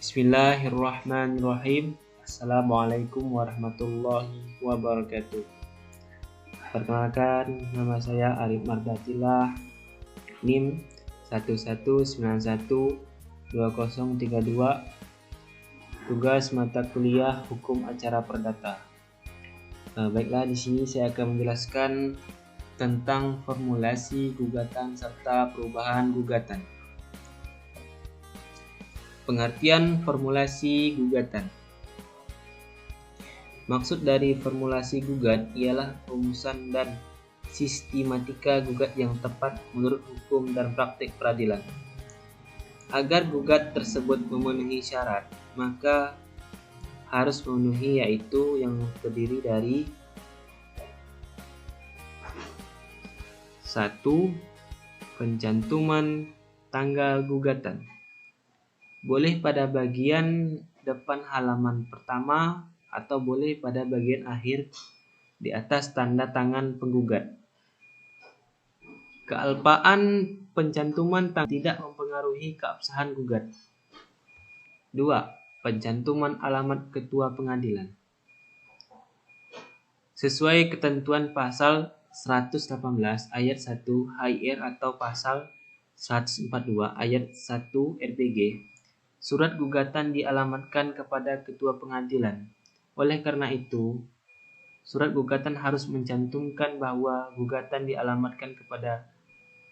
Bismillahirrahmanirrahim. Assalamualaikum warahmatullahi wabarakatuh. Perkenalkan, nama saya Arif Mardatillah, NIM 11912032, tugas mata kuliah Hukum Acara Perdata. Baiklah, di sini saya akan menjelaskan tentang formulasi gugatan serta perubahan gugatan. Pengertian formulasi gugatan. Maksud dari formulasi gugat ialah rumusan dan sistematika gugat yang tepat menurut hukum dan praktik peradilan. Agar gugat tersebut memenuhi syarat, maka harus memenuhi yaitu yang terdiri dari 1. Pencantuman tanggal gugatan. Boleh pada bagian depan halaman pertama atau boleh pada bagian akhir di atas tanda tangan penggugat. Kealpaan pencantuman tanggal tidak mempengaruhi keabsahan gugat. 2. Pencantuman alamat ketua pengadilan. Sesuai ketentuan pasal 118 ayat 1 HIR atau pasal 142 ayat 1 RPG, surat gugatan dialamatkan kepada ketua pengadilan. Oleh karena itu, surat gugatan harus mencantumkan bahwa gugatan dialamatkan kepada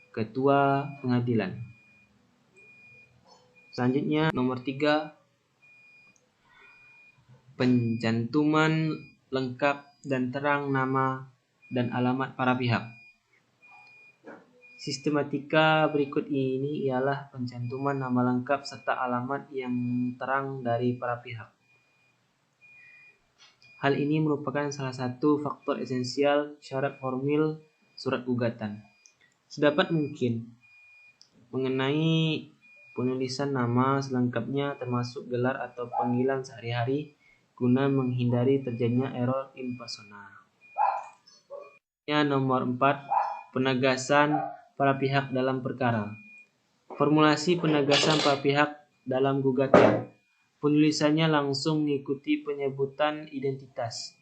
ketua pengadilan. Selanjutnya, nomor 3, pencantuman lengkap dan terang nama dan alamat para pihak. Sistematika berikut ini ialah pencantuman nama lengkap serta alamat yang terang dari para pihak. Hal ini merupakan salah satu faktor esensial syarat formil surat gugatan. Sedapat mungkin mengenai penulisan nama selengkapnya termasuk gelar atau panggilan sehari-hari guna menghindari terjadinya error in persona. Nomor 4, penegasan para pihak dalam perkara. Formulasi penegasan para pihak dalam gugatan. Penulisannya langsung mengikuti penyebutan identitas.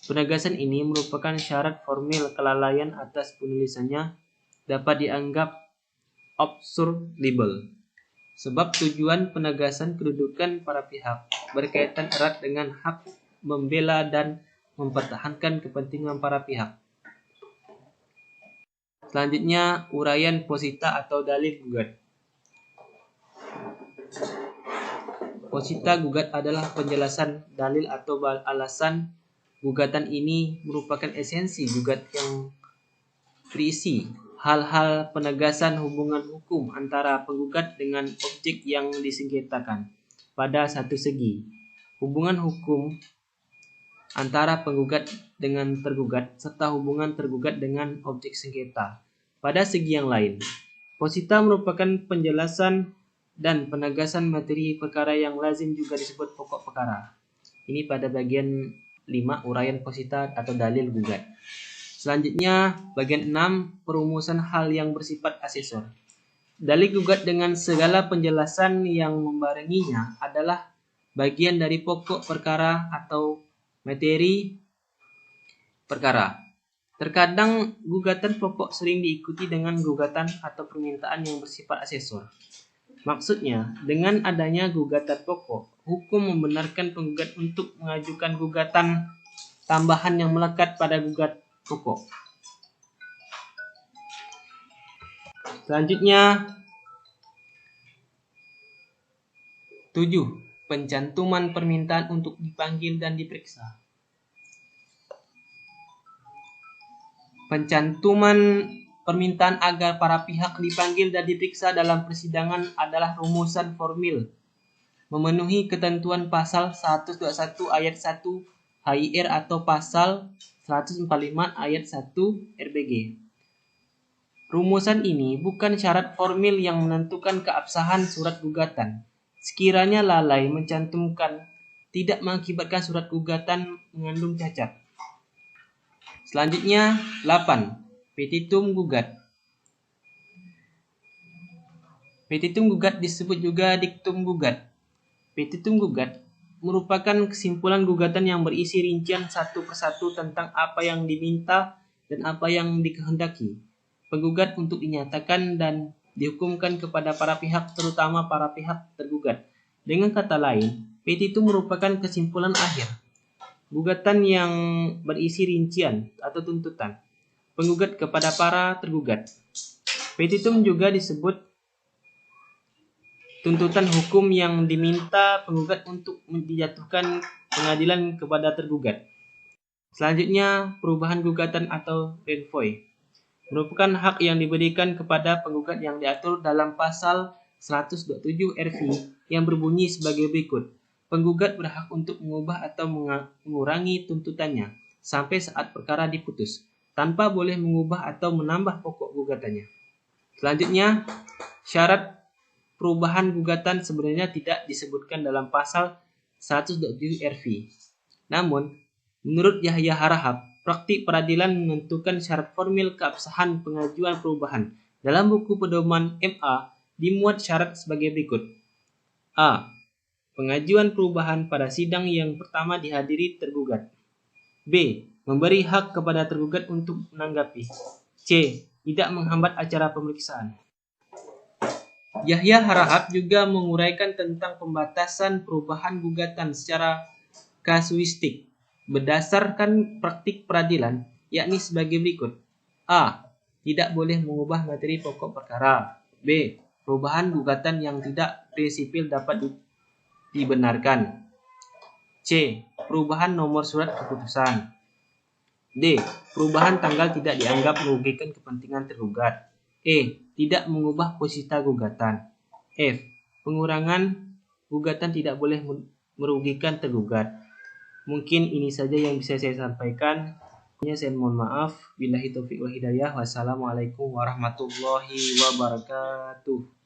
Penegasan ini merupakan syarat formil kelalaian atas penulisannya dapat dianggap absurd-libel. Sebab tujuan penegasan kedudukan para pihak berkaitan erat dengan hak membela dan mempertahankan kepentingan para pihak. Selanjutnya, uraian posita atau dalil gugat. Posita gugat adalah penjelasan dalil atau alasan gugatan. Ini merupakan esensi gugat yang berisi hal-hal penegasan hubungan hukum antara penggugat dengan objek yang disengketakan. Pada satu segi, hubungan hukum antara penggugat dengan tergugat serta hubungan tergugat dengan objek sengketa. Pada segi yang lain, posita merupakan penjelasan dan penegasan materi perkara yang lazim juga disebut pokok perkara. Ini pada bagian 5, uraian posita atau dalil gugat. Selanjutnya, bagian 6, perumusan hal yang bersifat asesor. Dalil gugat dengan segala penjelasan yang membarenginya adalah bagian dari pokok perkara atau materi perkara. Terkadang gugatan pokok sering diikuti dengan gugatan atau permintaan yang bersifat asesor. Maksudnya, dengan adanya gugatan pokok, hukum membenarkan penggugat untuk mengajukan gugatan tambahan yang melekat pada gugat pokok. Selanjutnya, 7. Pencantuman permintaan untuk dipanggil dan diperiksa. Pencantuman permintaan agar para pihak dipanggil dan diperiksa dalam persidangan adalah rumusan formil memenuhi ketentuan pasal 121 ayat 1 HIR atau pasal 145 ayat 1 RPG. Rumusan ini bukan syarat formil yang menentukan keabsahan surat gugatan. Sekiranya lalai mencantumkan, tidak mengakibatkan surat gugatan mengandung cacat. Selanjutnya, 8. Petitum gugat. Petitum gugat disebut juga diktum gugat. Petitum gugat merupakan kesimpulan gugatan yang berisi rincian satu persatu tentang apa yang diminta dan apa yang dikehendaki penggugat untuk dinyatakan dan dihukumkan kepada para pihak, terutama para pihak tergugat. Dengan kata lain, petitum merupakan kesimpulan akhir gugatan yang berisi rincian atau tuntutan penggugat kepada para tergugat. Petitum juga disebut tuntutan hukum yang diminta penggugat untuk dijatuhkan pengadilan kepada tergugat. Selanjutnya, perubahan gugatan atau renvoi merupakan hak yang diberikan kepada penggugat yang diatur dalam pasal 127 RV yang berbunyi sebagai berikut. Penggugat berhak untuk mengubah atau mengurangi tuntutannya sampai saat perkara diputus, tanpa boleh mengubah atau menambah pokok gugatannya. Selanjutnya, syarat perubahan gugatan sebenarnya tidak disebutkan dalam pasal 127 RV. Namun, menurut Yahya Harahap, praktik peradilan menentukan syarat formil keabsahan pengajuan perubahan. Dalam buku pedoman MA dimuat syarat sebagai berikut. A. Pengajuan perubahan pada sidang yang pertama dihadiri tergugat. B. Memberi hak kepada tergugat untuk menanggapi. C. Tidak menghambat acara pemeriksaan. Yahya Harahap juga menguraikan tentang pembatasan perubahan gugatan secara kasuistik berdasarkan praktik peradilan, yakni sebagai berikut. A. Tidak boleh mengubah materi pokok perkara. B. Perubahan gugatan yang tidak prinsipil dapat dibenarkan. C. Perubahan nomor surat keputusan. D. Perubahan tanggal tidak dianggap merugikan kepentingan tergugat. E. Tidak mengubah posisi gugatan. F. Pengurangan gugatan tidak boleh merugikan tergugat. Mungkin ini saja yang bisa saya sampaikan. Saya mohon maaf. Billahi taufiq wal hidayah. Wassalamualaikum warahmatullahi wabarakatuh.